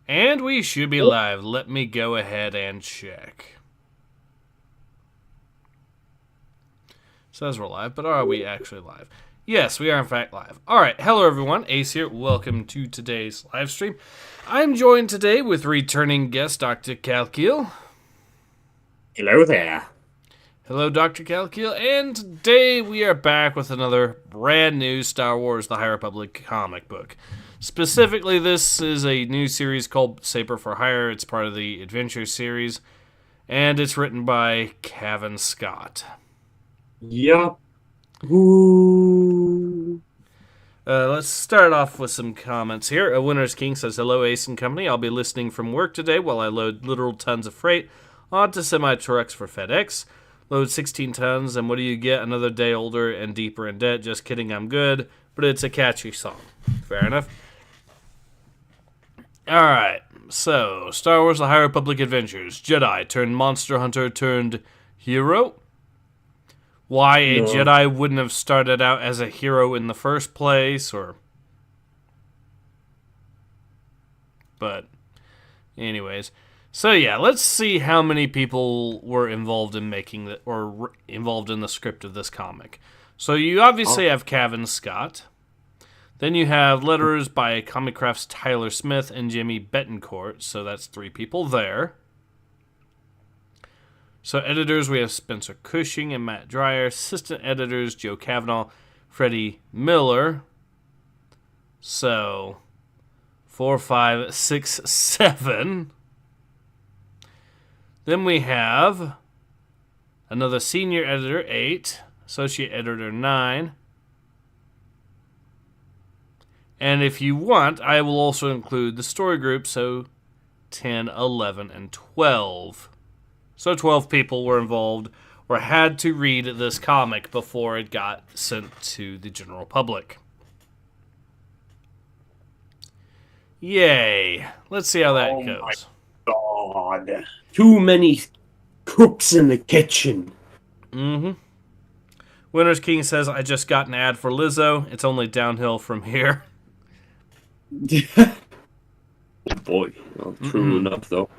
And we should be live. Let me go ahead and check. Says we're live, but are we actually live? Yes, we are in fact live. Alright, hello everyone. Ace here. Welcome to today's live stream. I'm joined today with returning guest Doctor Kalkyl. Hello there. Hello, Dr. Kalkyl, and today we are back with another brand new Star Wars The High Republic comic book. Specifically, this is a new series called Saber for Hire. It's part of the Adventure series, and it's written by Cavan Scott. Yup. Ooh. Let's start off with some comments here. Winner's King says, hello, Ace and Company. I'll be listening from work today while I load literal tons of freight onto semi-trucks for FedEx. Load 16 tons, and what do you get? Another day older and deeper in debt. Just kidding, I'm good. But it's a catchy song. Fair enough. Alright, so Star Wars The High Republic Adventures. Jedi turned monster hunter turned hero. Why a Jedi wouldn't have started out as a hero in the first place, or... But, anyways... So yeah, let's see how many people were involved in making the, or involved in the script of this comic. So you obviously have Cavan Scott. Then you have letters by Comic Craft's Tyler Smith and Jimmy Betancourt. So that's 3 people there. So editors, we have Spencer Cushing and Matt Dreyer. Assistant editors, Joe Cavanaugh, Freddie Miller. So 4, 5, 6, 7. Then we have another senior editor, 8. Associate editor, 9. And if you want, I will also include the story group, so 10, 11, and 12. So 12 people were involved or had to read this comic before it got sent to the general public. Yay. Let's see how that goes. God. Too many cooks in the kitchen. Winner's King says, I just got an ad for Lizzo. It's only downhill from here. Oh boy. Well, true enough, though.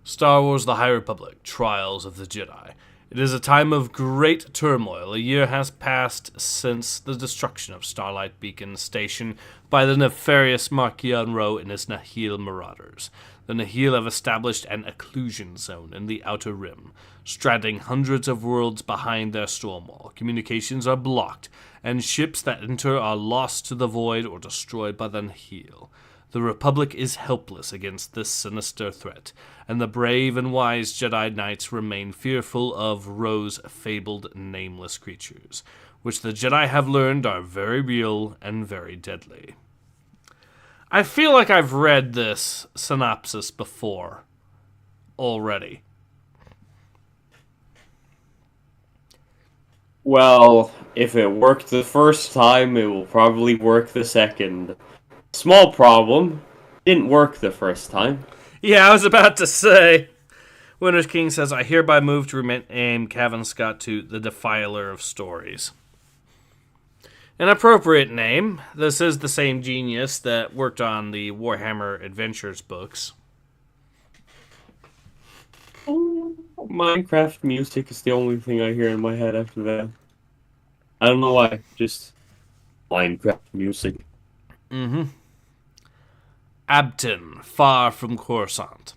Star Wars The High Republic, Trials of the Jedi. It is a time of great turmoil. A year has passed since the destruction of Starlight Beacon Station by the nefarious Marquis Unro and his Nihil marauders. The Nihil have established an occlusion zone in the Outer Rim, straddling hundreds of worlds behind their storm wall. Communications are blocked, and ships that enter are lost to the void or destroyed by the Nihil. The Republic is helpless against this sinister threat, and the brave and wise Jedi Knights remain fearful of Ro's fabled nameless creatures, which the Jedi have learned are very real and very deadly. I feel like I've read this synopsis before already. Well, if it worked the first time, it will probably work the second. Small problem. Didn't work the first time. Yeah, I was about to say. Winner's King says, I hereby move to rename Cavan Scott to the Defiler of Stories. An appropriate name. This is the same genius that worked on the Warhammer Adventures books. Minecraft music is the only thing I hear in my head after that. I don't know why. Just Minecraft music. Abton, far from Coruscant.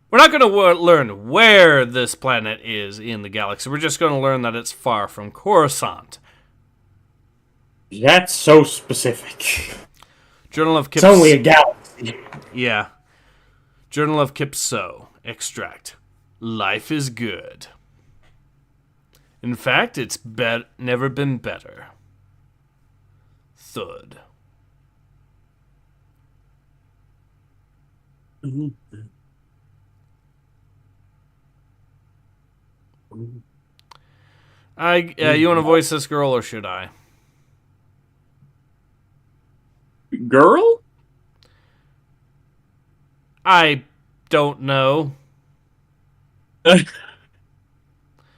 We're not going to learn where this planet is in the galaxy. We're just going to learn that it's far from Coruscant. That's so specific. Journal of It's only a galaxy. Yeah. Journal of Kipso. Extract. Life is good. In fact, it's never been better. Thud. You want to voice this girl, or should I? Girl? I don't know.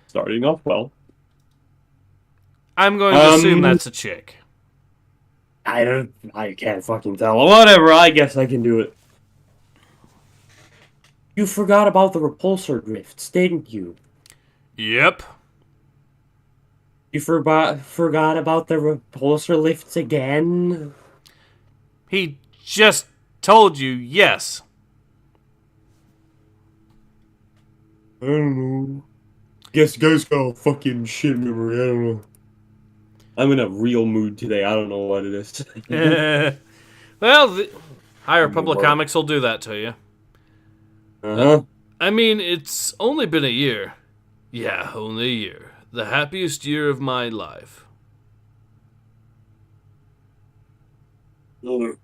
Starting off well. I'm going to assume that's a chick. I can't fucking tell. Whatever, I guess I can do it. You forgot about the repulsor drifts, didn't you? Yep. You forgot about the repulsor lifts again? He just told you yes. I don't know. Guess you guys got a fucking shit memory, I don't know. I'm in a real mood today, I don't know what it is. Well, the High Republic comics will do that to you. Uh-huh. I mean, it's only been a year. Yeah, only a year. The happiest year of my life. Oh,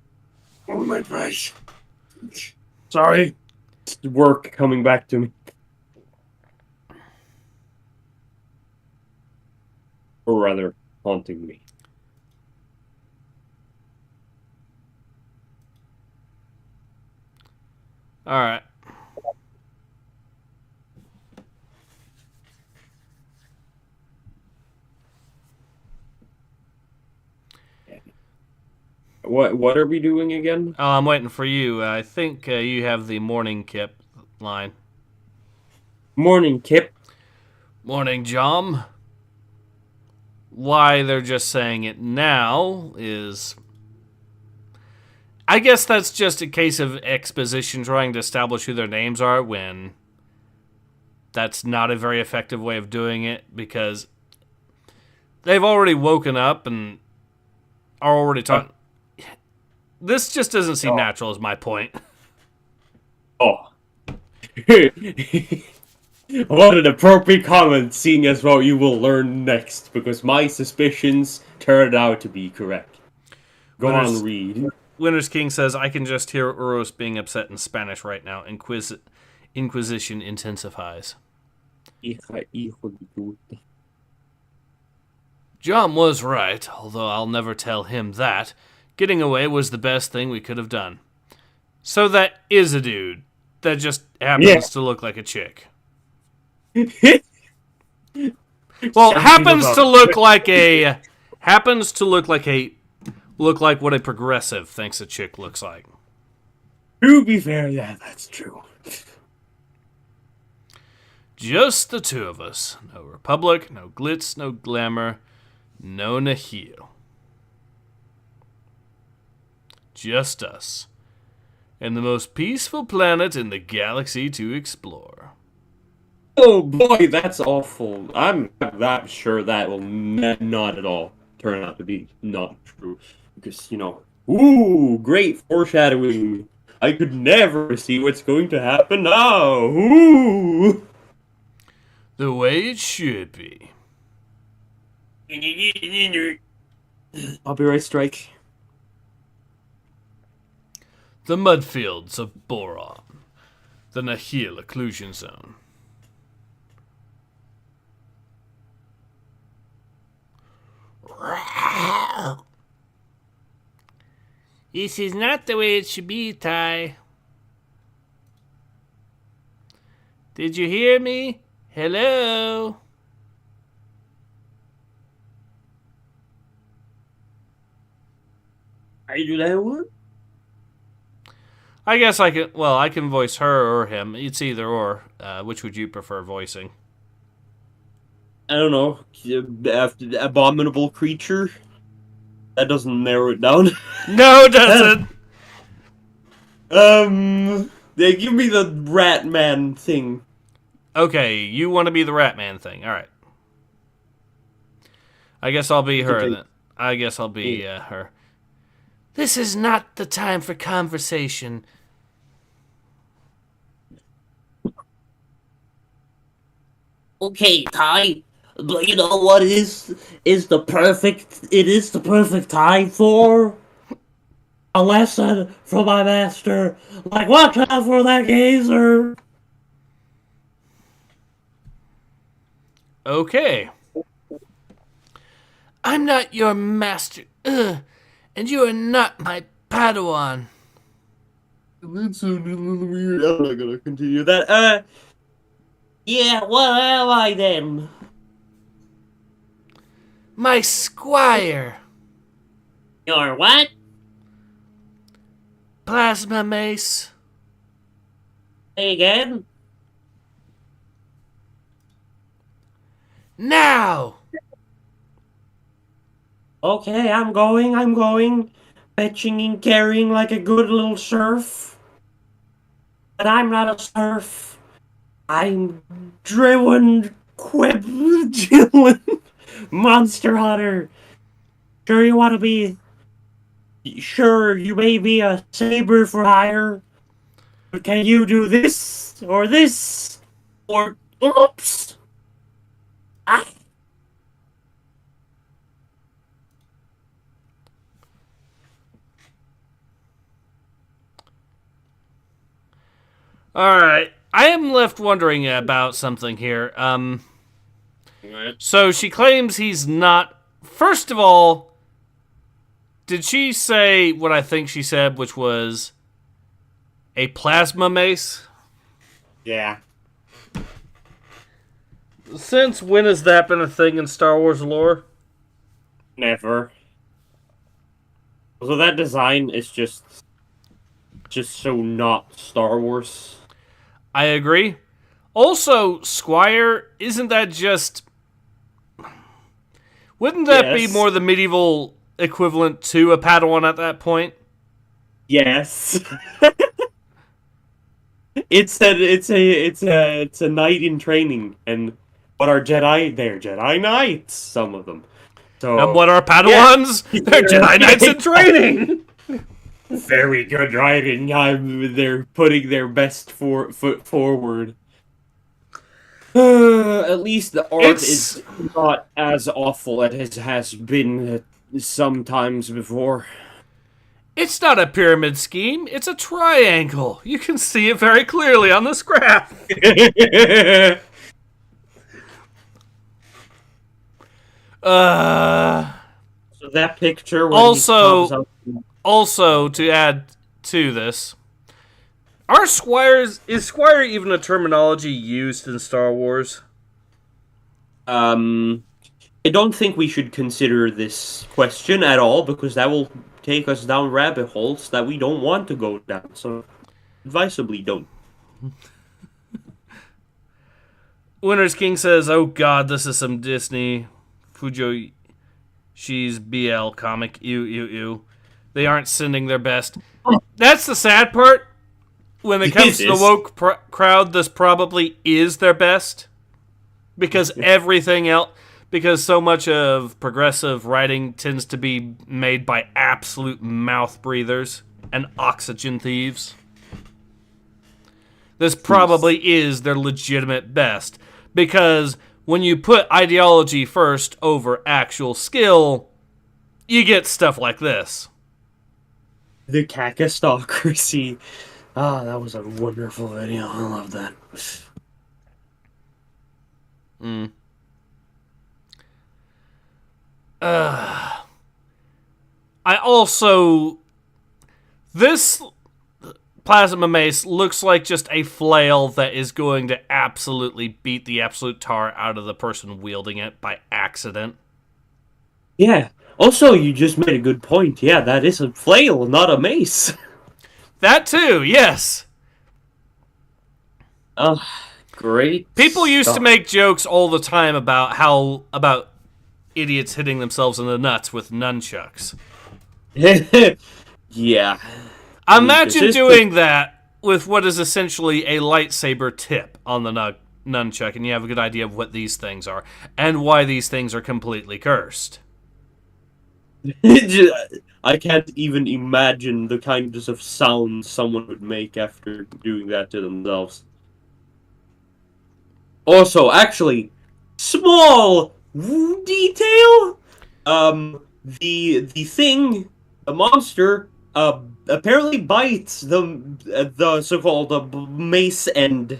my gosh. Sorry. It's work coming back to me. Or rather, haunting me. Alright. What are we doing again? Oh, I'm waiting for you. I think you have the morning Kip line. Morning, Kip. Morning, Jom. Why they're just saying it now is... I guess that's just a case of exposition trying to establish who their names are when that's not a very effective way of doing it because they've already woken up and are already talking. This just doesn't seem natural is my point. Oh. What an appropriate comment, seeing as what you will learn next, because my suspicions turned out to be correct. Go on, read. Winter's King says, I can just hear Uros being upset in Spanish right now. Inquisition intensifies. John was right, although I'll never tell him that. Getting away was the best thing we could have done. So that is a dude that just happens to look like a chick. Well, happens to look like what a progressive thinks a chick looks like. To be fair, yeah, that's true. Just the two of us. No Republic, no glitz, no glamour, no nihil. Just us. And the most peaceful planet in the galaxy to explore. Oh boy, that's awful. I'm not sure that will not at all turn out to be not true. Because, ooh, great foreshadowing. I could never see what's going to happen now. Ooh. The way it should be. Copyright strike. The mudfields of Boron. The Nihil occlusion zone. This is not the way it should be, Ty. Did you hear me? Hello? I do that one? I guess I can voice her or him. It's either or. Which would you prefer voicing? I don't know. Abominable creature? That doesn't narrow it down. No, it doesn't. They give me the rat man thing. Okay, you want to be the rat man thing. All right. I guess I'll be her then. I guess I'll be her. This is not the time for conversation. Okay, Ty, but you know what is the perfect time for a lesson from my master. Like, watch out for that gazer. Okay. I'm not your master. And you are not my Padawan. That sounded a little weird. I'm not gonna continue that. Yeah, what am I then? My squire. Your what? Plasma mace. Say again? Now! Okay, I'm going. Fetching and carrying like a good little serf. But I'm not a serf. I'm driven, monster hunter. Sure you want to be... Sure, you may be a saber for hire. But can you do this? Or this? Or... Oops! Ah. Alright, I am left wondering about something here. So she claims he's not... First of all, did she say what I think she said, which was a plasma mace? Yeah. Since when has that been a thing in Star Wars lore? Never. So that design is just so not Star Wars. I agree. Also, Squire, isn't that just... Wouldn't that be Yes. more the medieval equivalent to a Padawan at that point? Yes. It's a knight in training, and what are Jedi? They're Jedi Knights, some of them. So And what are Padawans? They're Jedi Knights in training! very good writing. They're putting their best foot forward. At least the art is not as awful as it has been sometimes before. It's not a pyramid scheme, it's a triangle. You can see it very clearly on this graph. So that picture when Also- he comes up, Also, to add to this, are squires... Is squire even a terminology used in Star Wars? I don't think we should consider this question at all because that will take us down rabbit holes that we don't want to go down. So, advisably, don't. Winter's King says, "Oh God, this is some Disney Fujo. She's BL comic. Ew, ew, ew. They aren't sending their best." That's the sad part. When it comes to the woke crowd, this probably is their best because everything else. Because so much of progressive writing tends to be made by absolute mouth breathers and oxygen thieves. This probably is their legitimate best. Because when you put ideology first over actual skill, you get stuff like this. The Kakistocracy. Ah, that was a wonderful video. I love that. I also... This plasma mace looks like just a flail that is going to absolutely beat the absolute tar out of the person wielding it by accident. Yeah. Also, you just made a good point. Yeah, that is a flail, not a mace. That too, yes. Oh, great. People used to stuff. make jokes all the time about about idiots hitting themselves in the nuts with nunchucks. Yeah. Imagine this is doing that with what is essentially a lightsaber tip on the nunchuck, and you have a good idea of what these things are and why these things are completely cursed. I can't even imagine the kinds of sounds someone would make after doing that to themselves. Also, actually, small detail. The thing, the monster, apparently bites the so-called mace end,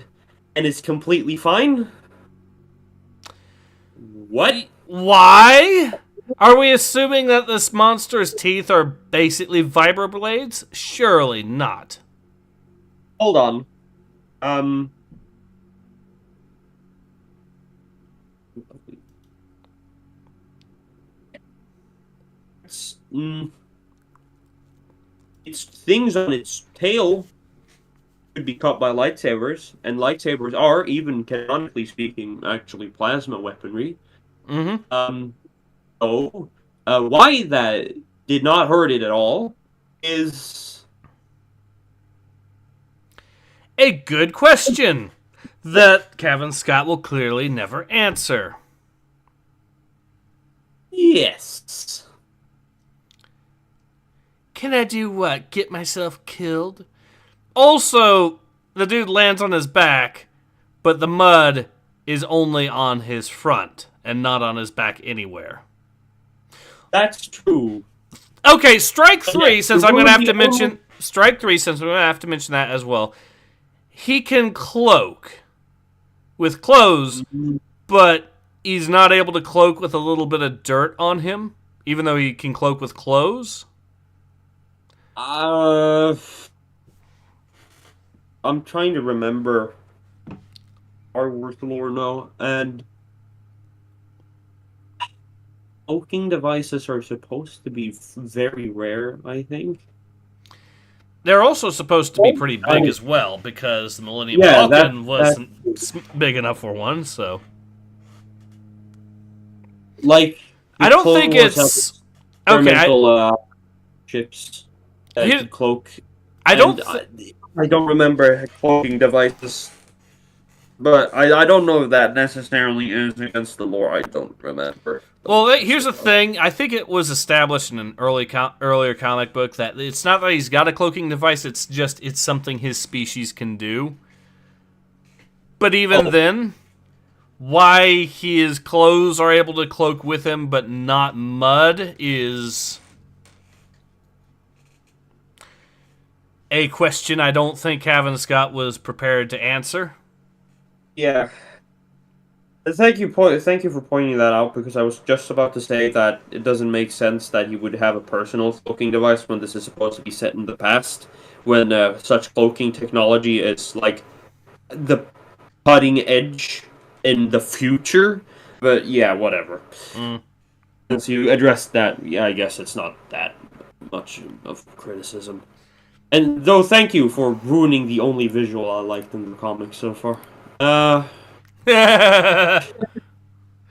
and is completely fine. What? Why? Are we assuming that this monster's teeth are basically vibroblades? Surely not. Hold on. It's things on its tail. could be cut by lightsabers, and lightsabers are, even canonically speaking, actually plasma weaponry. Mm-hmm. So, why that did not hurt it at all is... A good question that Kevin Scott will clearly never answer. Yes. Can I do what? Get myself killed? Also, the dude lands on his back, but the mud is only on his front and not on his back anywhere. That's true. Okay, strike three, since I'm going to have to mention... only- Strike three, since I'm going to have to mention that as well. He can cloak with clothes, but he's not able to cloak with a little bit of dirt on him, even though he can cloak with clothes. I'm trying to remember Star Wars lore now, and cloaking devices are supposed to be very rare, I think. They're also supposed to be pretty big as well, because the Millennium Yeah, Falcon wasn't that's- big enough for one, so... Like, I don't think it's... Okay, experimental ships that Here- can cloak. I don't... And I don't remember cloaking devices, but I don't know if that necessarily is against the lore. I don't remember. Well, here's the thing. I think it was established in an earlier comic book that it's not that he's got a cloaking device, it's just it's something his species can do. But even then, why his clothes are able to cloak with him but not mud is a question I don't think Kevin Scott was prepared to answer. Yeah. Thank you for pointing that out, because I was just about to say that it doesn't make sense that he would have a personal cloaking device when this is supposed to be set in the past, when such cloaking technology is like the cutting edge in the future. But yeah, whatever. Since you addressed that, yeah, I guess it's not that much of criticism. And though, thank you for ruining the only visual I liked in the comics so far. I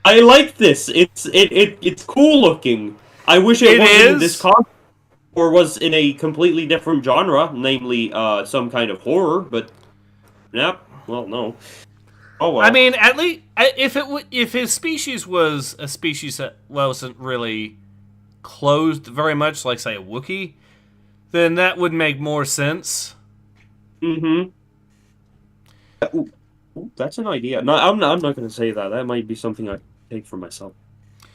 like this. It's cool looking. I wish it wasn't in this comic, or was in a completely different genre, namely some kind of horror. But yeah, well, no. Oh well. I mean, at least if his species was a species that wasn't really clothed very much, like say a Wookiee, then that would make more sense. Mm-hmm. Ooh, that's an idea. No, I'm not going to say that. That might be something I take for myself.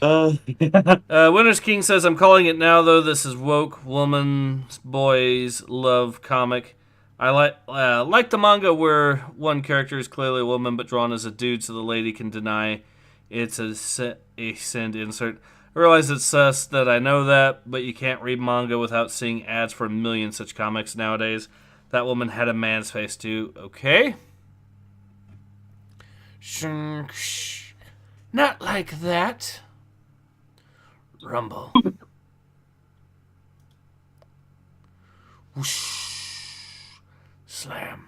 Winter's King says, I'm calling it now, though. This is woke, woman, boys, love comic. I like the manga where one character is clearly a woman, but drawn as a dude, so the lady can deny it's a send insert. I realize it's sus that I know that, but you can't read manga without seeing ads for a million such comics nowadays. That woman had a man's face, too. Okay. Not like that. Rumble. Whoosh. Slam.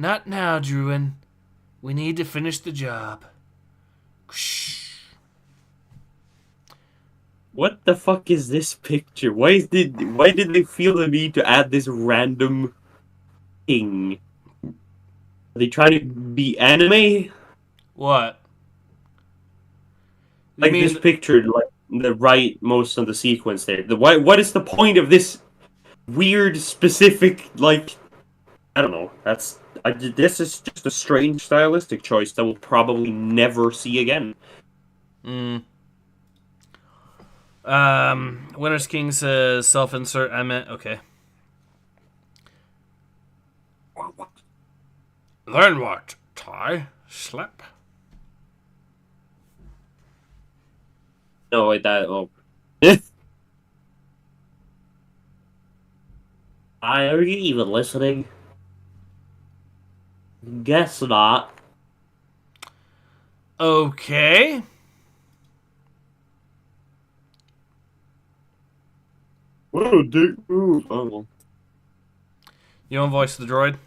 Not now, Druin. We need to finish the job. What the fuck is this picture? Why did they feel the need to add this random thing? Are they trying to be anime? What? Like this picture, like the right most of the sequence there. What is the point of this weird specific, like, I don't know. This is just a strange stylistic choice that we'll probably never see again. Winter's King says self-insert. I meant okay. Then what? Tie? Slap? No, wait, oh. Are you even listening? Guess not. Okay. Oh, dude. Ooh. Oh, well. You want voice the droid?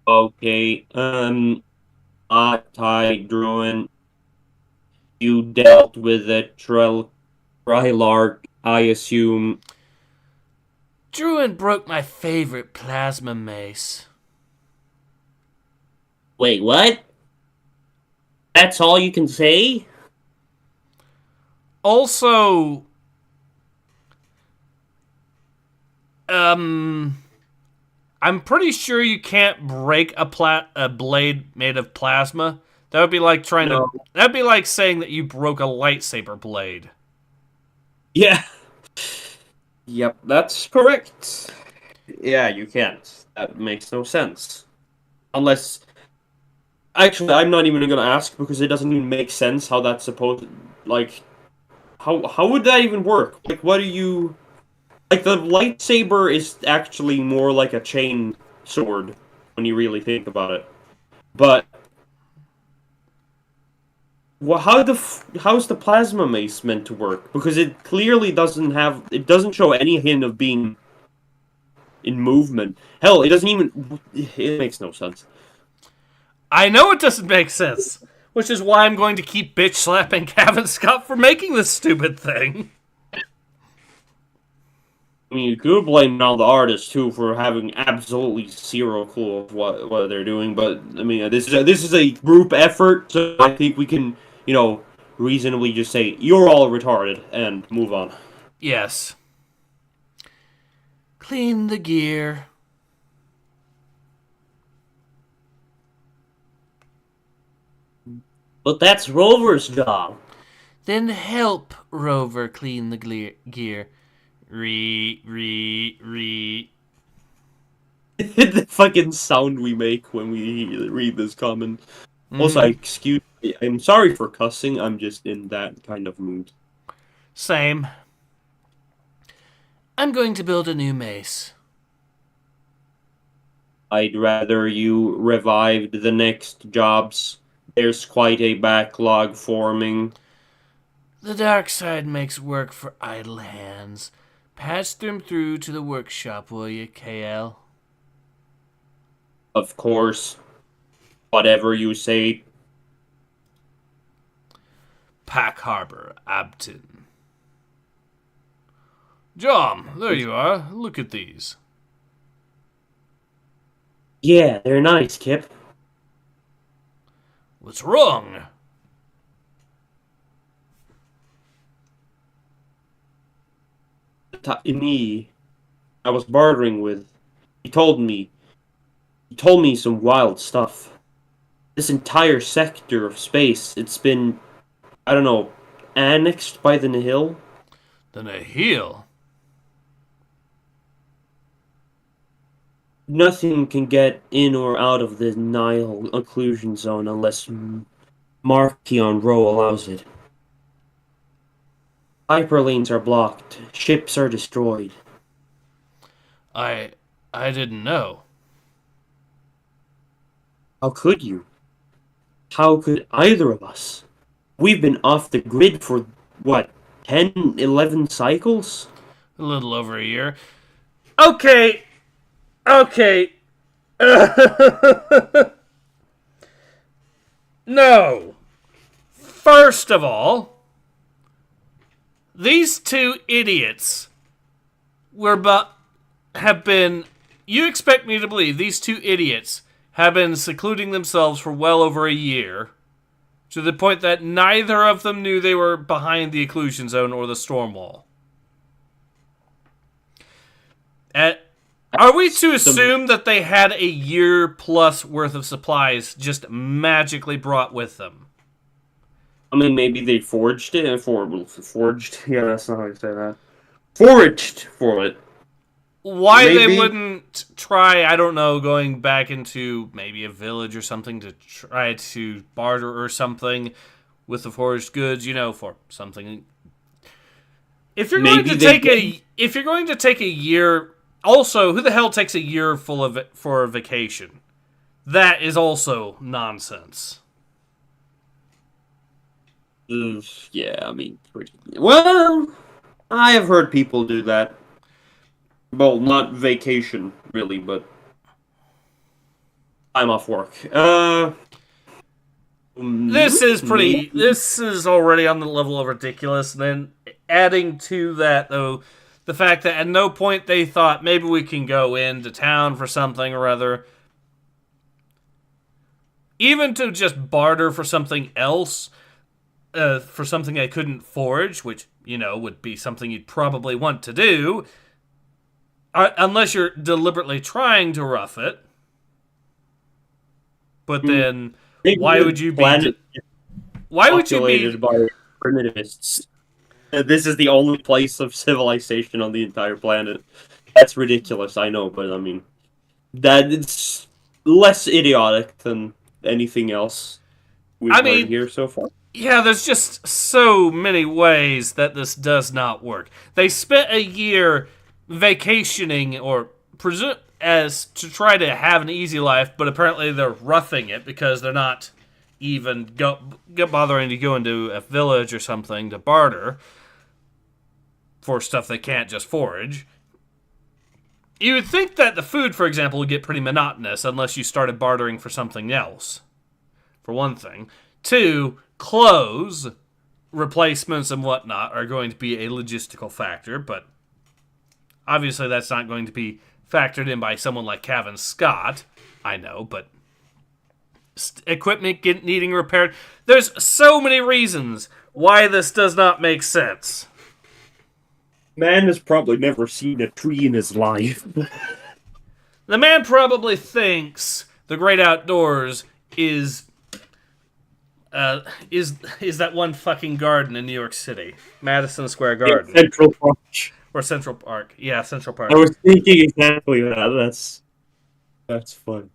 Okay. Ty Druin, you dealt with a Trilark, I assume. Druin broke my favorite plasma mace. Wait, what? That's all you can say? Also, I'm pretty sure you can't break a blade made of plasma. That would be like No. that'd be like saying that you broke a lightsaber blade. Yeah. Yep, that's correct. Yeah, you can't. That makes no sense. Unless. Actually, I'm not even gonna ask because it doesn't even make sense how that's supposed. Like, how would that even work? Like, what do you. Like, the lightsaber is actually more like a chain sword when you really think about it. But. Well, how's the plasma mace meant to work? Because it clearly doesn't show any hint of being in movement. Hell, it doesn't even. It makes no sense. I know it doesn't make sense, which is why I'm going to keep bitch slapping Gavin Scott for making this stupid thing. I mean, you could blame all the artists too for having absolutely zero clue of what they're doing, but I mean, this is a group effort, so I think we can, reasonably just say you're all retarded and move on. Yes. Clean the gear. But that's Rover's job. Then help Rover clean the gear. Re. The fucking sound we make when we read this comment. Also, excuse me, I'm sorry for cussing. I'm just in that kind of mood. Same. I'm going to build a new mace. I'd rather you revived the next jobs. There's quite a backlog forming. The dark side makes work for idle hands. Patch them through to the workshop, will you, KL? Of course. Whatever you say. Pack Harbor, Abton. John, there you are. Look at these. Yeah, they're nice, Kip. What's wrong? Me, I was bartering with. He told me some wild stuff. This entire sector of space, it's been, I don't know, annexed by the Nihil. The Nihil? Nothing can get in or out of the Nihil occlusion zone unless Markion Row allows it. Hyperlanes are blocked. Ships are destroyed. I didn't know. How could you? How could either of us? We've been off the grid for, what, 10, 11 cycles? A little over a year. Okay. No. First of all, these two idiots have been. You expect me to believe these two idiots have been secluding themselves for well over a year, to the point that neither of them knew they were behind the occlusion zone or the storm wall. Are we to assume that they had a year plus worth of supplies just magically brought with them? I mean, maybe they forged it. Forged? Yeah, that's not how you say that. Foraged for it. Why Maybe. they wouldn't try, I don't know, going back into maybe a village or something to try to barter or something with the foraged goods, for something. If you're going to take a year, also, who the hell takes a year for a vacation? That is also nonsense. Yeah, I mean, well, I have heard people do that. Well, not vacation, really, but time off work. This is already on the level of ridiculous. And then adding to that, though, the fact that at no point they thought maybe we can go into town for something or other. Even to just barter for something else, for something I couldn't forge, which, would be something you'd probably want to do, unless you're deliberately trying to rough it. But then, why would you be... Why would you be... by primitivists. This is the only place of civilization on the entire planet. That's ridiculous, I know, but I mean... It's less idiotic than anything else we've heard here so far. Yeah, there's just so many ways that this does not work. They spent a year vacationing or as to try to have an easy life, but apparently they're roughing it because they're not even bothering to go into a village or something to barter for stuff they can't just forage. You would think that the food, for example, would get pretty monotonous unless you started bartering for something else, for one thing. 2, clothes, replacements and whatnot are going to be a logistical factor, but obviously that's not going to be factored in by someone like Cavan Scott. I know, but equipment needing repaired. There's so many reasons why this does not make sense. Man has probably never seen a tree in his life. The man probably thinks the great outdoors is that one fucking garden in New York City, Madison Square Garden, Central Park, or Central Park. Yeah, Central Park. I was thinking exactly that. That's fun.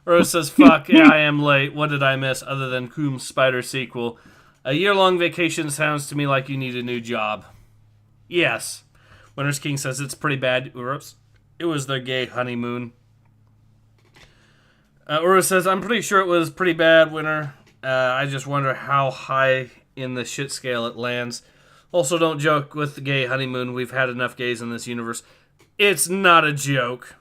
Rose says, fuck, yeah, I am late. What did I miss other than Coom's Spider sequel? A year-long vacation sounds to me like you need a new job. Yes. Winter's King says it's pretty bad. Oops. It was their gay honeymoon. Ura says, I'm pretty sure it was pretty bad, Winter. I just wonder how high in the shit scale it lands. Also, don't joke with the gay honeymoon. We've had enough gays in this universe. It's not a joke.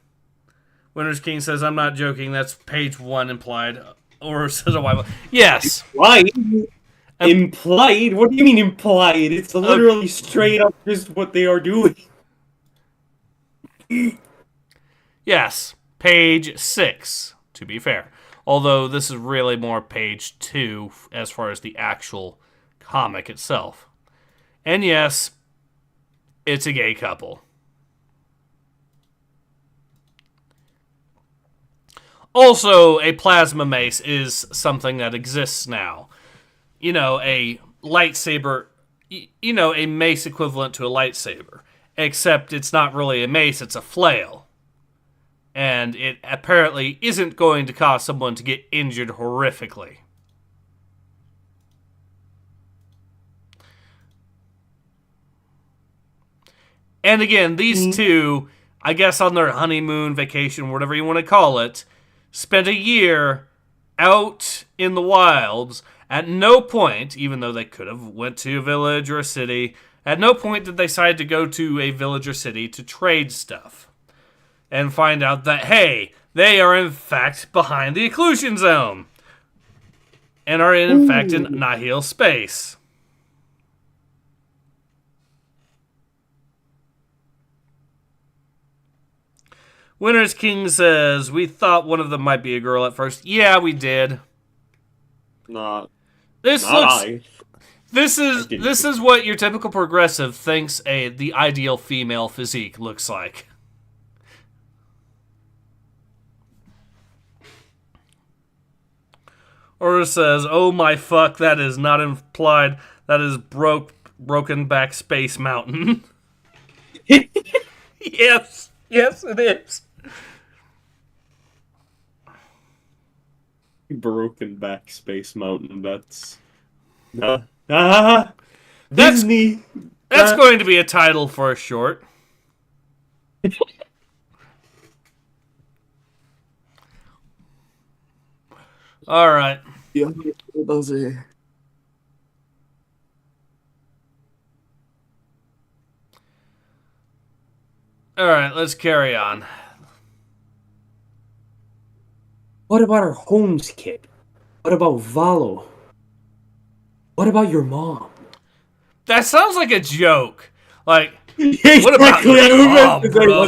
Winter's King says, I'm not joking. That's page 1 implied. Or says a while. Yes. Implied? Implied? What do you mean implied? It's literally straight up just what they are doing. Yes. Page 6, to be fair. Although this is really more page 2 as far as the actual comic itself. And yes, it's a gay couple. Also, a plasma mace is something that exists now. A lightsaber, a mace equivalent to a lightsaber. Except it's not really a mace, it's a flail. And it apparently isn't going to cause someone to get injured horrifically. And again, these two, I guess on their honeymoon, vacation, whatever you want to call it, spent a year out in the wilds. At no point, even though they could have went to a village or a city, at no point did they decide to go to a village or city to trade stuff. And find out that, hey, they are in fact behind the occlusion zone. And are in fact in nihil space. Winter's King says, we thought one of them might be a girl at first. Yeah, we did. This is what your typical progressive thinks the ideal female physique looks like. Or says, oh my fuck, that is not implied. That is broken back Space Mountain. Yes, it is. Broken back Space Mountain, that's... Disney! That's going to be a title for a short. Alright. Yeah, those are Alright, let's carry on. What about our homes, kid? What about Valo? What about your mom? That sounds like a joke. Like, Exactly. what about your mom, bro?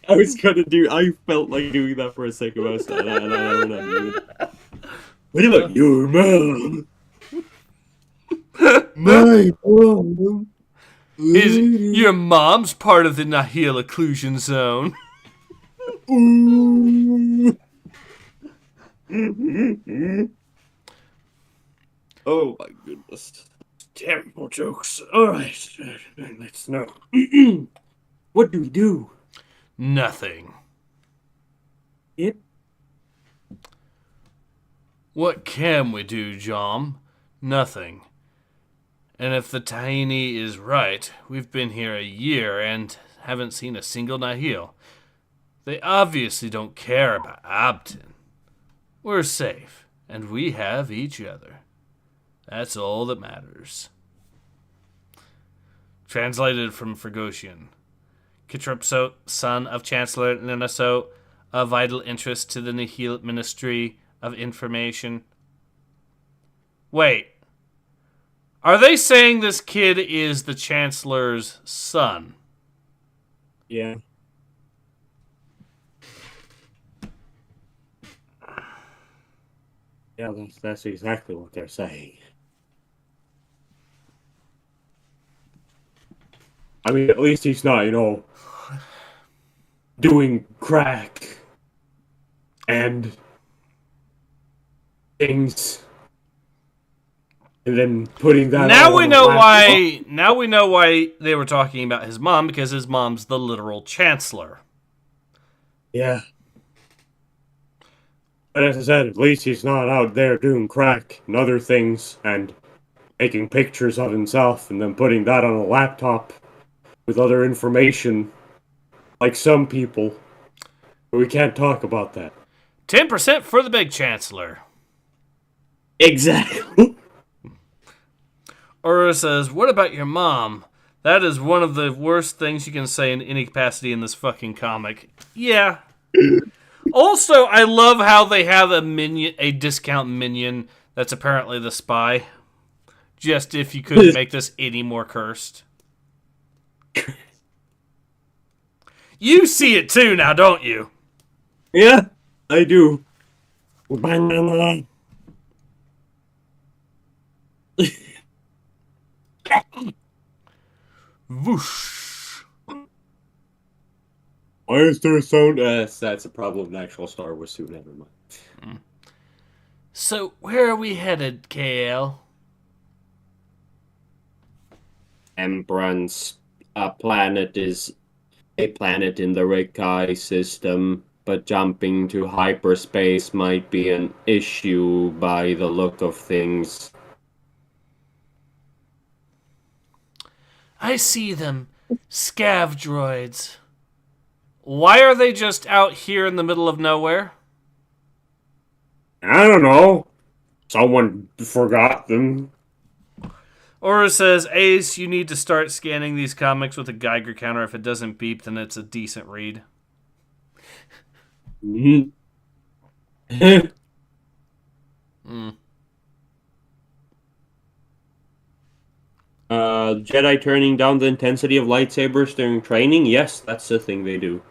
I was gonna do. I felt like doing that for a second. I was like, no, we're not doing it. What about your mom? My mom. Is your mom's part of the Nihil occlusion zone? Ooh. Oh my goodness. Terrible jokes. Alright. Let's know. What do we do? Nothing. It? What can we do, Jom? Nothing. And if the Tahini is right, we've been here a year and haven't seen a single Nihil. They obviously don't care about Abton. We're safe, and we have each other. That's all that matters. Translated from Fergosian. Kitrupsot, son of Chancellor Ninasot, a vital interest to the Nihil Ministry of Information. Wait. Are they saying this kid is the Chancellor's son? Yeah. Yeah, that's exactly what they're saying. I mean, at least he's not, doing crack and things, and then putting that. Now we know why. Now we know why they were talking about his mom, because his mom's the literal chancellor. Yeah. But as I said, at least he's not out there doing crack and other things and taking pictures of himself and then putting that on a laptop with other information, like some people. But we can't talk about that. 10% for the big chancellor. Exactly. Aurora says, what about your mom? That is one of the worst things you can say in any capacity in this fucking comic. Yeah. Also, I love how they have a discount minion that's apparently the spy. Just if you couldn't make this any more cursed. You see it too now, don't you? Yeah, I do. Banana. Whoosh. Why is there a sound? That's a problem in actual Star Wars too, never mind. So, where are we headed, KL? Embrance, a planet is a planet in the Rikai system, but jumping to hyperspace might be an issue by the look of things. I see them. Scav droids. Why are they just out here in the middle of nowhere? I don't know. Someone forgot them. Aura says, Ace, you need to start scanning these comics with a Geiger counter. If it doesn't beep, then it's a decent read. Mm-hmm. Jedi turning down the intensity of lightsabers during training? Yes, that's the thing they do.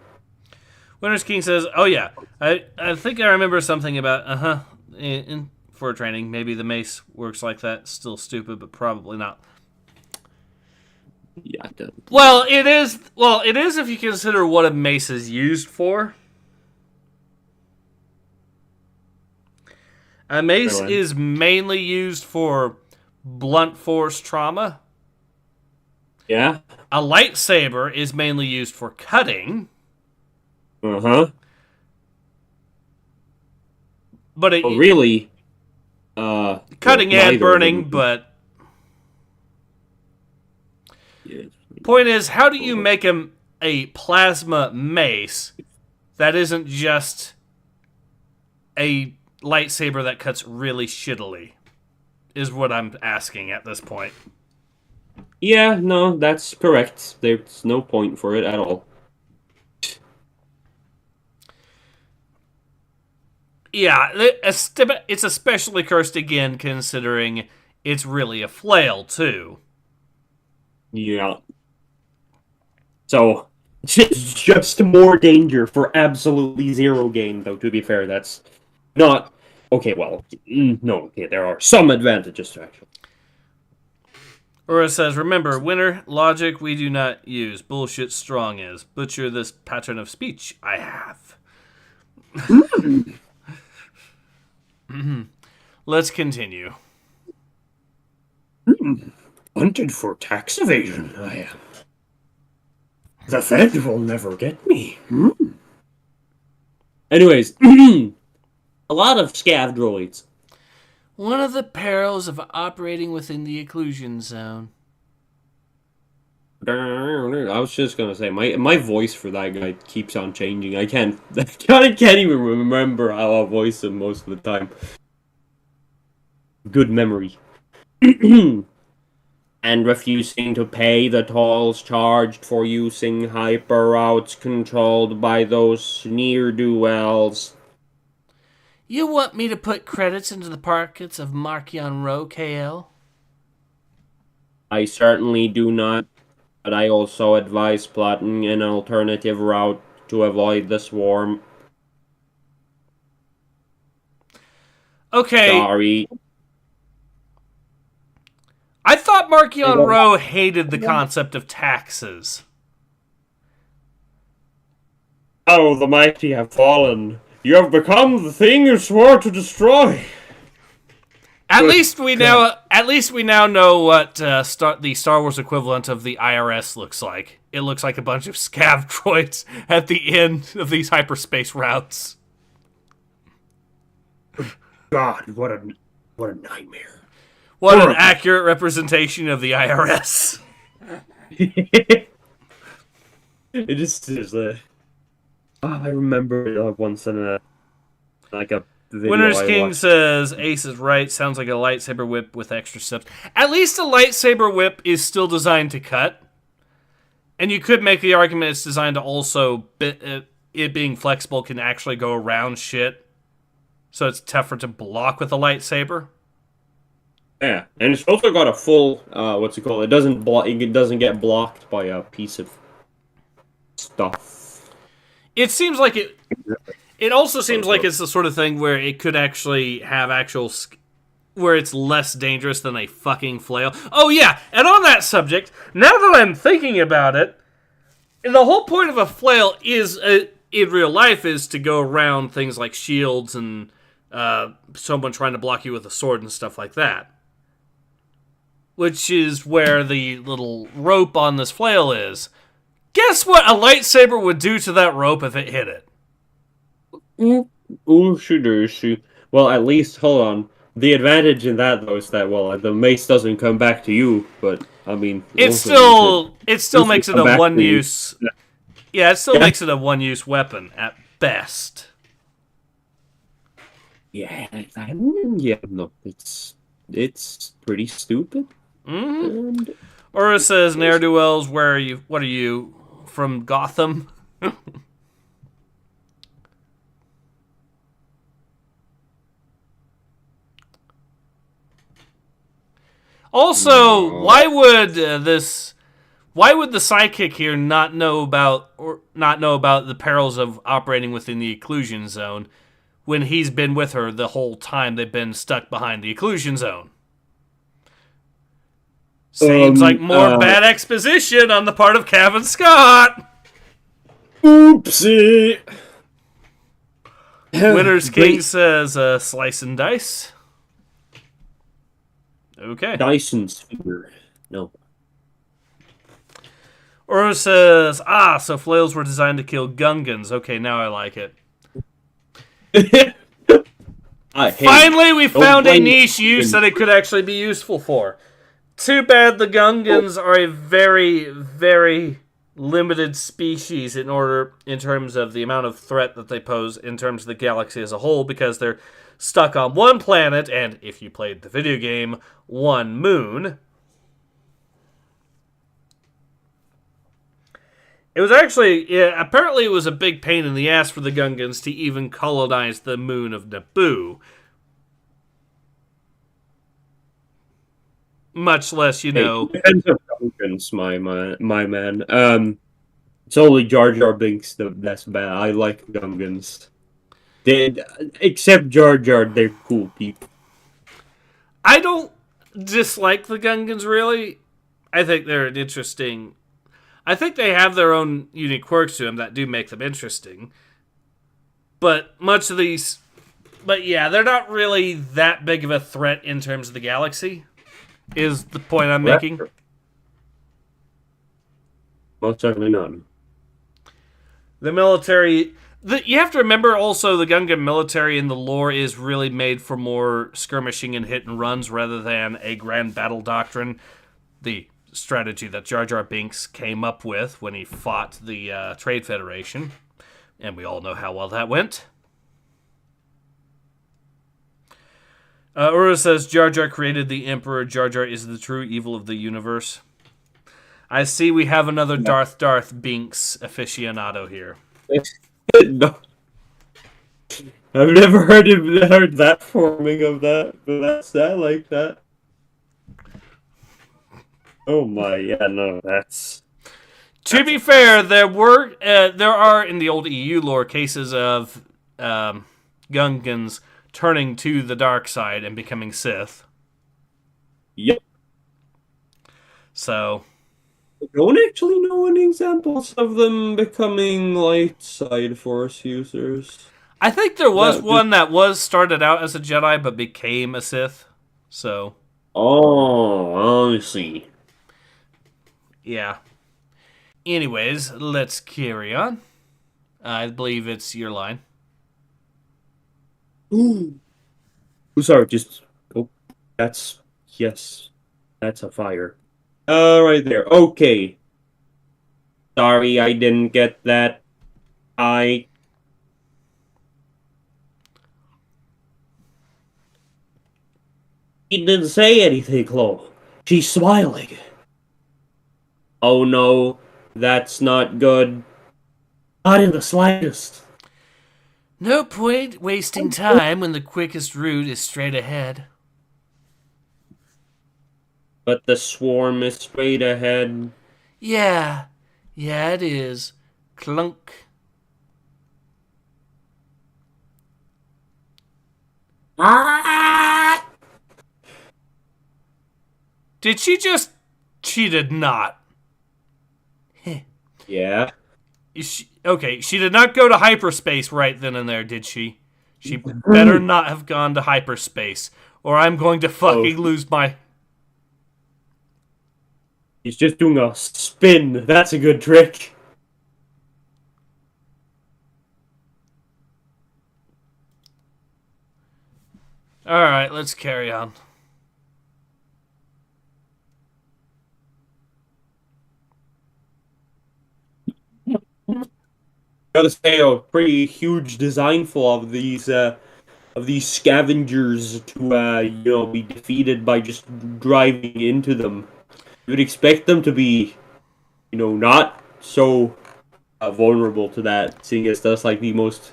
Winter's King says, oh yeah, I think I remember something about, for training. Maybe the mace works like that. Still stupid, but probably not. Yeah, Well, it is if you consider what a mace is used for. A mace is mainly used for blunt force trauma. Yeah. A lightsaber is mainly used for cutting. Uh-huh. But it really, cutting and burning, but yeah. Point is, how do you make a plasma mace that isn't just a lightsaber that cuts really shittily? Is what I'm asking at this point. Yeah, no, that's correct. There's no point for it at all. Yeah, it's especially cursed again considering it's really a flail, too. Yeah. So, it's just more danger for absolutely zero gain, though, to be fair. That's not... Okay, well, no, okay, there are some advantages to actually. Or it says, remember, winner, logic we do not use. Bullshit strong is. Butcher this pattern of speech I have. Let's continue. Hunted for tax evasion, I am. The Fed will never get me. Anyways, a lot of scav droids. One of the perils of operating within the occlusion zone. I was just gonna say my voice for that guy keeps on changing. I can't even remember how I voice him most of the time. Good memory. And refusing to pay the tolls charged for using hyper routes controlled by those ne'er-do-wells. You want me to put credits into the pockets of Markion Row, KL? I certainly do not, but I also advise plotting an alternative route to avoid the swarm. Okay. Sorry. I thought Markion Row hated the concept of taxes. Oh, the mighty have fallen. You have become the thing you swore to destroy. At least we now know what the Star Wars equivalent of the IRS looks like. It looks like a bunch of scav droids at the end of these hyperspace routes. God, what a nightmare. What an accurate representation of the IRS. It just is. I remember once in a video Winner's I King watched. says Ace is right. Sounds like a lightsaber whip with extra steps. At least a lightsaber whip is still designed to cut, and you could make the argument it's designed to also it being flexible can actually go around shit, so it's tougher to block with a lightsaber. Yeah, and it's also got a full what's it called? It doesn't get blocked by a piece of stuff. It seems like it. It also seems like it's the sort of thing where it could actually have where it's less dangerous than a fucking flail. Oh yeah, and on that subject, now that I'm thinking about it, the whole point of a flail is in real life is to go around things like shields and someone trying to block you with a sword and stuff like that. Which is where the little rope on this flail is. Guess what a lightsaber would do to that rope if it hit it? Shoot. Well, at least, hold on. The advantage in that, though, is that, well, the mace doesn't come back to you, but, I mean... It still makes it a one-use... Yeah, it still makes it a one-use weapon, at best. Yeah, no, it's pretty stupid. Mm-hmm. Or it says, ne'er-do-wells, where are you? What are you, from Gotham? Also, why would the sidekick here not know about the perils of operating within the occlusion zone when he's been with her the whole time they've been stuck behind the occlusion zone? Seems like more bad exposition on the part of Kevin Scott. Oopsie. Winner's King says slice and dice. Okay. Dyson sphere. No. Or says, so flails were designed to kill Gungans. Okay, now I like it. Finally, we found a niche use that it could actually be useful for. Too bad the Gungans are a very, very limited species in terms of the amount of threat that they pose in terms of the galaxy as a whole, because they're stuck on one planet, and if you played the video game, one moon. It was actually, yeah, apparently it was a big pain in the ass for the Gungans to even colonize the moon of Naboo. Much less, Hey, depends on Gungans, my man. It's only Jar Jar Binks that's bad. I like Gungans. Except Jar Jar, they're cool people. I don't dislike the Gungans, really. I think they're an interesting... I think they have their own unique quirks to them that do make them interesting. But much of these... But yeah, they're not really that big of a threat in terms of the galaxy, is the point I'm making. Most certainly not. The military... you have to remember also the Gungan military in the lore is really made for more skirmishing and hit and runs rather than a grand battle doctrine. The strategy that Jar Jar Binks came up with when he fought the Trade Federation. And we all know how well that went. Ura says, Jar Jar created the Emperor. Jar Jar is the true evil of the universe. I see we have another Darth Binks aficionado here. No. I've never heard that forming of that, but that's I like that. Oh my, yeah, no, that's... To be fair, there are in the old EU lore cases of Gungans turning to the dark side and becoming Sith. Yep. So... I don't actually know any examples of them becoming light side force users. I think there was one that was started out as a Jedi but became a Sith. So... Oh, I see. Yeah. Anyways, let's carry on. I believe it's your line. Ooh. Sorry, just... Oh, that's... Yes. That's a fire. Right there. Okay. Sorry, I didn't get that. He didn't say anything, Chloe. She's smiling. Oh no, that's not good. Not in the slightest. No point wasting time when the quickest route is straight ahead. But the swarm is straight ahead. Yeah, it is. Clunk. Ah! Did she just... She did not. Yeah. Okay, she did not go to hyperspace right then and there, did she? She better not have gone to hyperspace, or I'm going to fucking lose my... He's just doing a spin. That's a good trick. Alright, let's carry on. Gotta say, a pretty huge design flaw of these scavengers to be defeated by just driving into them. You would expect them to be, not so vulnerable to that, seeing as that's like the most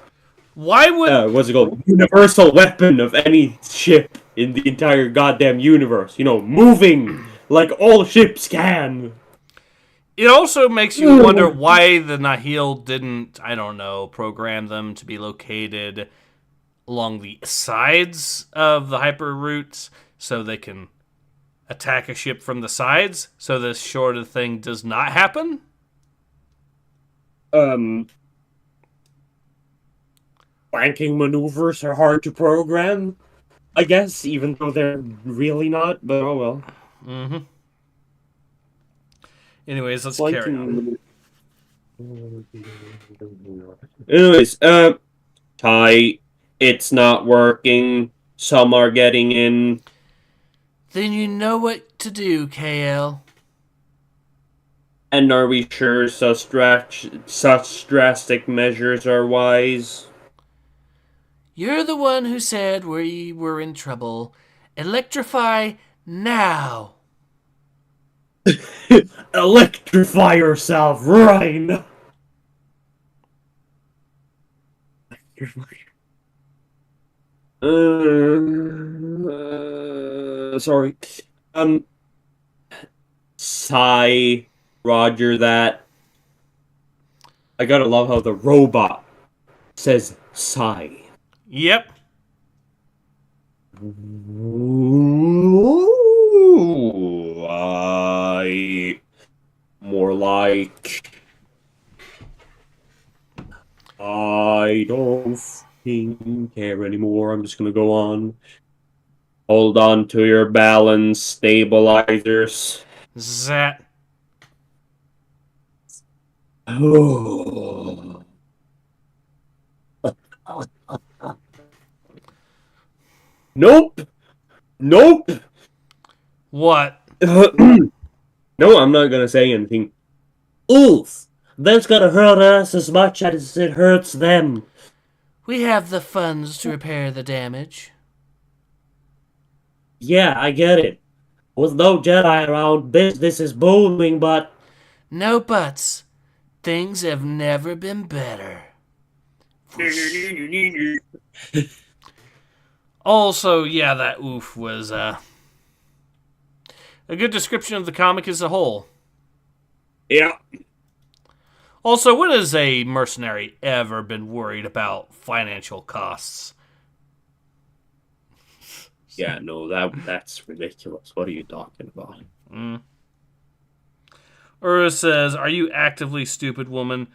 Why would... what's it called? Universal weapon of any ship in the entire goddamn universe. Moving like all ships can. It also makes you wonder why the Nihil didn't, I don't know, program them to be located along the sides of the hyper routes so they can attack a ship from the sides so this sort of thing does not happen? Flanking maneuvers are hard to program, I guess, even though they're really not, but oh well. Mm-hmm. Anyways, let's carry on. Anyways, Ty, it's not working. Some are getting in. Then you know what to do, KL. And are we sure such drastic measures are wise? You're the one who said we were in trouble. Electrify now. Electrify yourself, Ryan! Sorry. Sigh, Roger that. I gotta love how the robot says sigh. Yep. Ooh, more like I don't care anymore. I'm just gonna go on. Hold on to your balance, stabilizers. Zat. Oh. Nope. Nope. What? No, I'm not gonna say anything. Oof! That's gonna hurt us as much as it hurts them. We have the funds to repair the damage. Yeah, I get it. With no Jedi around, business is booming, but No buts. Things have never been better. Also, yeah, that oof was a good description of the comic as a whole. Yeah. Also, when has a mercenary ever been worried about financial costs? Yeah, no, that's ridiculous. What are you talking about? Ura says, "Are you actively stupid, woman?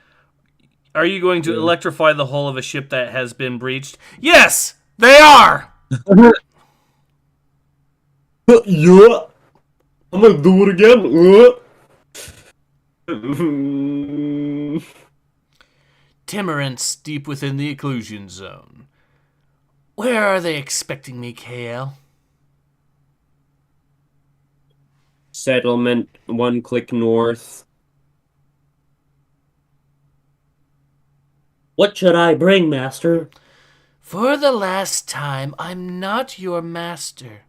Are you going to electrify the hull of a ship that has been breached?" Yes, they are! Yeah. I'm gonna do it again. Timorants deep within the occlusion zone. Where are they expecting me, KL? Settlement, 1 click north. what should I bring, Master? For the last time, I'm not your master.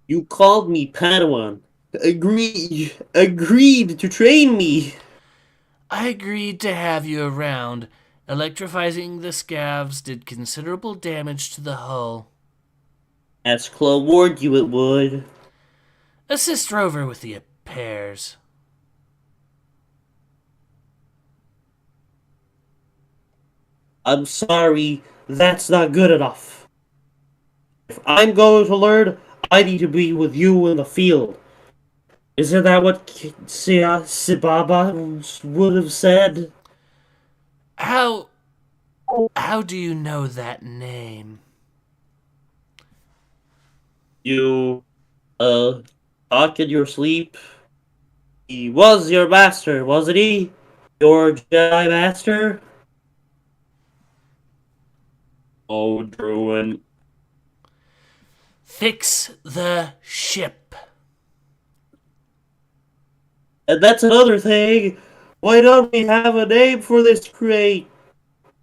You called me Padawan. Agreed to train me. I agreed to have you around. Electrifying the scavs did considerable damage to the hull. As Chloe warned you it would. Assist Rover with the repairs. I'm sorry, that's not good enough. If I'm going to learn, I need to be with you in the field. Isn't that what Sibaba would have said? How do you know that name? You, talk in your sleep? He was your master, wasn't he? Your Jedi Master? Oh, Druin. Fix the ship. And that's another thing. Why don't we have a name for this crate?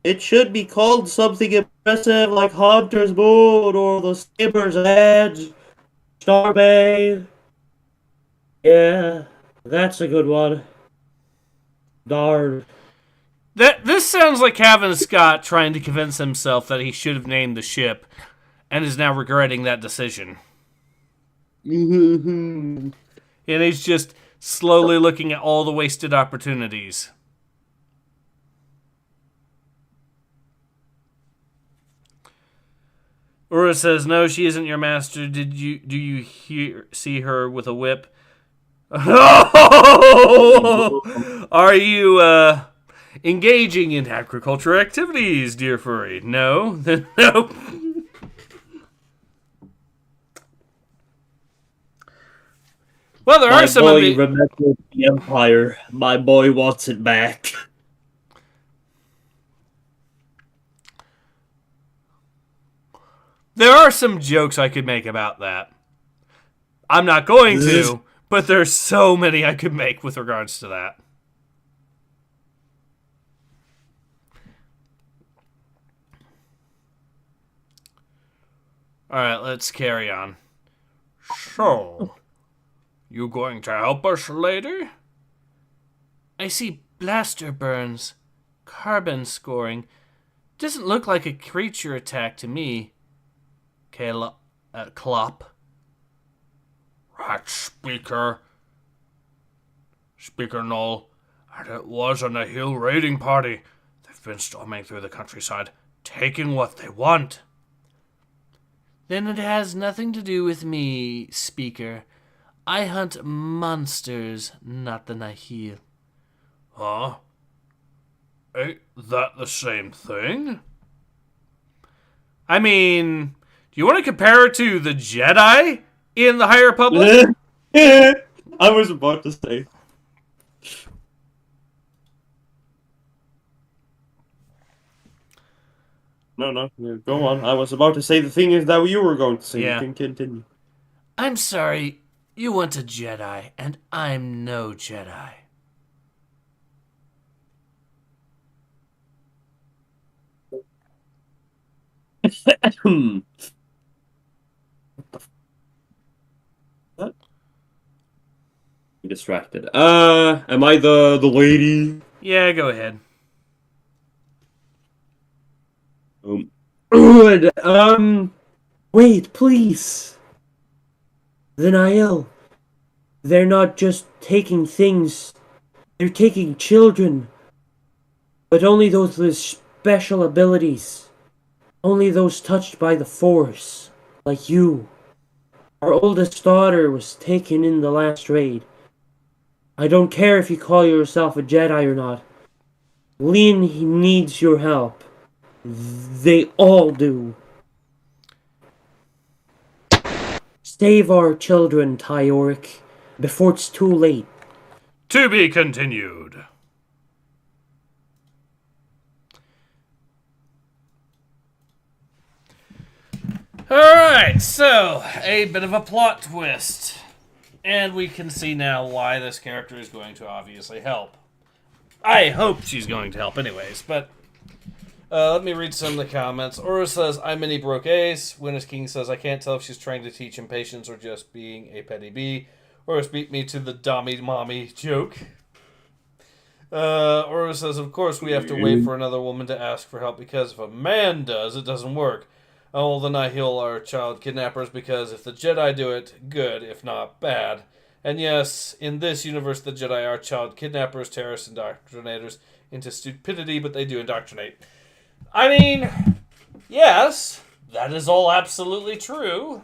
It should be called something impressive like Hunter's Moon or the Saber's Edge, Starbase. Yeah, that's a good one. Darn. This sounds like Kevin Scott trying to convince himself that he should have named the ship, and is now regretting that decision. And he's just slowly looking at all the wasted opportunities. Ura says, "No, she isn't your master. Do you see her with a whip?" Are you engaging in agriculture activities, dear furry? No, then no. Well, there My are some boy of the... remembered the Empire. My boy wants it back. There are some jokes I could make about that. I'm not going to, but there's so many I could make with regards to that. Alright, let's carry on. So, you going to help us later? I see blaster burns. carbon scoring. Doesn't look like a creature attack to me. Klopp. Right, Speaker. Speaker Null. And it was an Nihil raiding party. They've been storming through the countryside, taking what they want. Then it has nothing to do with me, Speaker. I hunt monsters, not the Nihil. Huh? Ain't that the same thing? I mean, do you want to compare it to the Jedi in the High Republic? I was about to say. No, go on. I was about to say the thing is that you were going to say. Yeah. You can continue. I'm sorry, you want a Jedi, and I'm no Jedi. What? I'm distracted. Am I the lady? Yeah, go ahead. Good. Wait, please. The Nihil. They're not just taking things. They're taking children. But only those with special abilities. Only those touched by the Force. Like you. Our oldest daughter was taken in the last raid. I don't care if you call yourself a Jedi or not. Lin needs your help. They all do. Save our children, Tyoric, before it's too late. To be continued. Alright, so, a bit of a plot twist. And we can see now why this character is going to obviously help. I hope she's going to help anyways, but... let me read some of the comments. Aura says, I'm Mini Broke Ace. Winner's King says, I can't tell if she's trying to teach him patience or just being a petty bee. Aura beat me to the Dommy Mommy joke. Aura says, of course we have to wait for another woman to ask for help because if a man does, it doesn't work. Oh, the Nihil are child kidnappers because if the Jedi do it, good, if not bad. And yes, in this universe, the Jedi are child kidnappers, terrorists, indoctrinators into stupidity, but they do indoctrinate. I mean, yes, that is all absolutely true.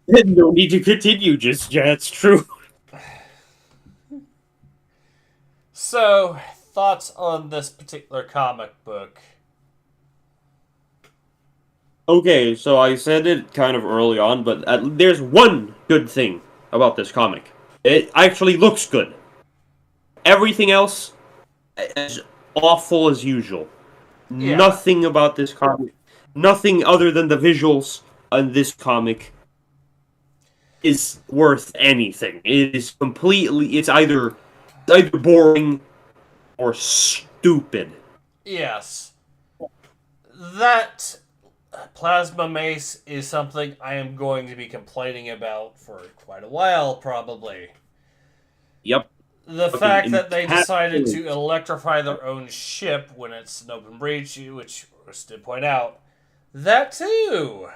No need to continue, just yeah, it's true. So, thoughts on this particular comic book? Okay, so I said it kind of early on, but there's one good thing about this comic. It actually looks good. Everything else is awful as usual. Yeah. Nothing about this comic, nothing other than the visuals on this comic is worth anything. It is completely, it's either boring or stupid. Yes. That plasma mace is something I am going to be complaining about for quite a while, probably. Yep. The fact that they decided to electrify their own ship when it's an open breach, which Russ did point out, that too.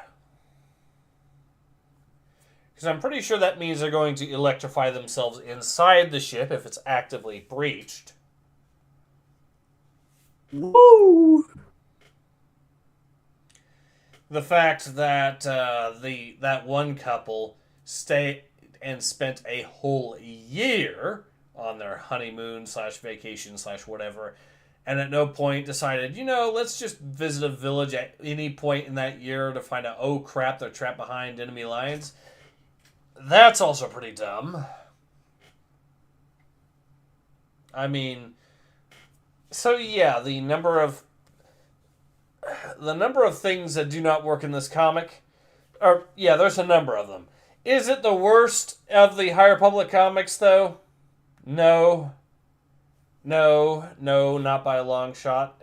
Because I'm pretty sure that means they're going to electrify themselves inside the ship if it's actively breached. Woo! The fact that that one couple stayed and spent a whole year on their honeymoon / vacation / whatever, and at no point decided, let's just visit a village at any point in that year to find out, oh crap, they're trapped behind enemy lines. That's also pretty dumb. I mean, so yeah, the number of things that do not work in this comic, there's a number of them. Is it the worst of the High Republic comics, though? No, not by a long shot.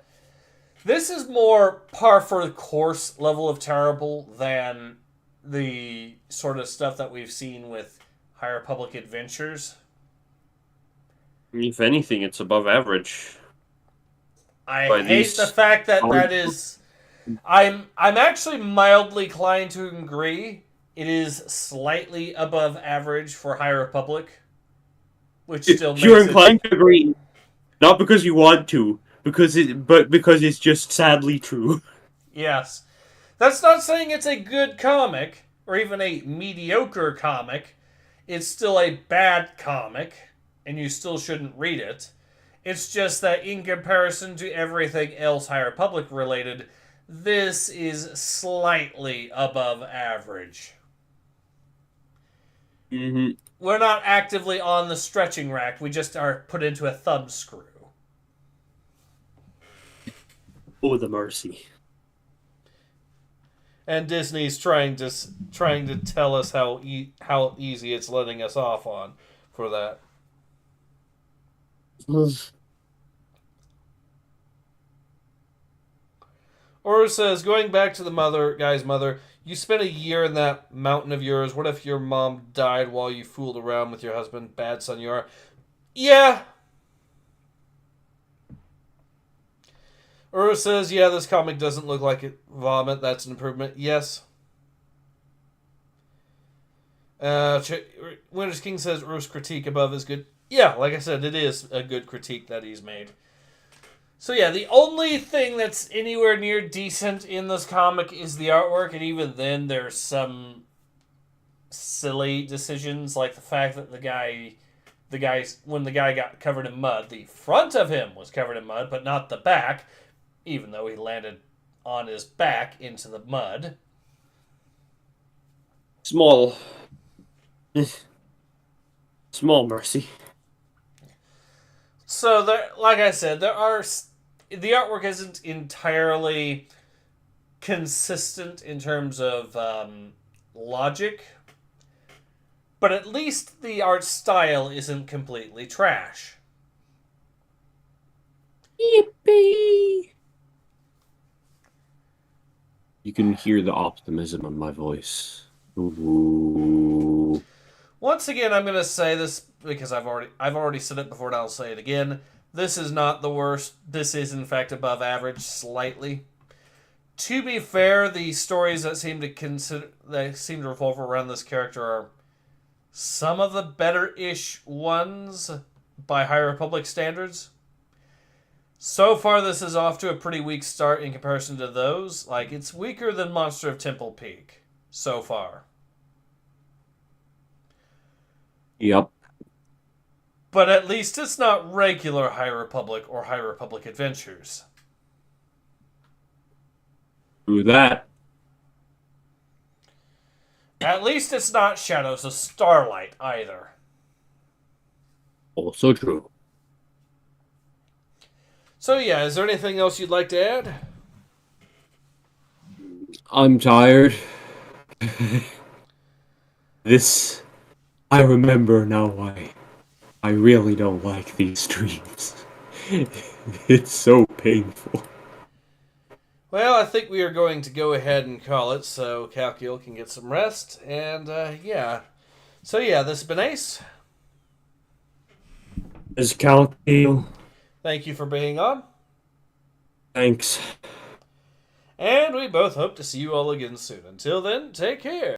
This is more par for the course level of terrible than the sort of stuff that we've seen with High Republic adventures. If anything, it's above average. I By hate the these fact that hard- that is. I'm actually mildly inclined to agree. It is slightly above average for High Republic, which still makes You're it. inclined to agree, not because you want to, but because it's just sadly true. Yes, that's not saying it's a good comic or even a mediocre comic. It's still a bad comic, and you still shouldn't read it. It's just that in comparison to everything else High Republic related, this is slightly above average. Mm-hmm. We're not actively on the stretching rack. We just are put into a thumb screw. Oh, the mercy. And Disney's trying to tell us how easy it's letting us off on for that. Oru says, going back to the guy's mother, you spent a year in that mountain of yours. What if your mom died while you fooled around with your husband? Bad son you are. Yeah. Oru says, yeah, this comic doesn't look like it vomit. That's an improvement. Yes. Winter's King says, Uru's critique above is good. Yeah, like I said, it is a good critique that he's made. So yeah, the only thing that's anywhere near decent in this comic is the artwork, and even then there's some silly decisions, like the fact that when the guy got covered in mud, the front of him was covered in mud, but not the back, even though he landed on his back into the mud. Small mercy. So there, like I said, the artwork isn't entirely consistent in terms of logic, but at least the art style isn't completely trash. Yippee! You can hear the optimism in my voice. Ooh. Once again, I'm going to say this because I've already said it before, and I'll say it again. This is not the worst. This is, in fact, above average slightly. To be fair, the stories that seem to revolve around this character are some of the better-ish ones by High Republic standards. So far, this is off to a pretty weak start in comparison to those. Like, it's weaker than Monster of Temple Peak so far. Yep. But at least it's not regular High Republic or High Republic Adventures. Through that. At least it's not Shadows of Starlight either. Also true. So yeah, is there anything else you'd like to add? I'm tired. I remember now why I really don't like these streams. It's so painful. Well, I think we are going to go ahead and call it so Kalkyl can get some rest. And yeah. So yeah, this has been Ace. As Kalkyl. Thank you for being on. Thanks. And we both hope to see you all again soon. Until then, take care.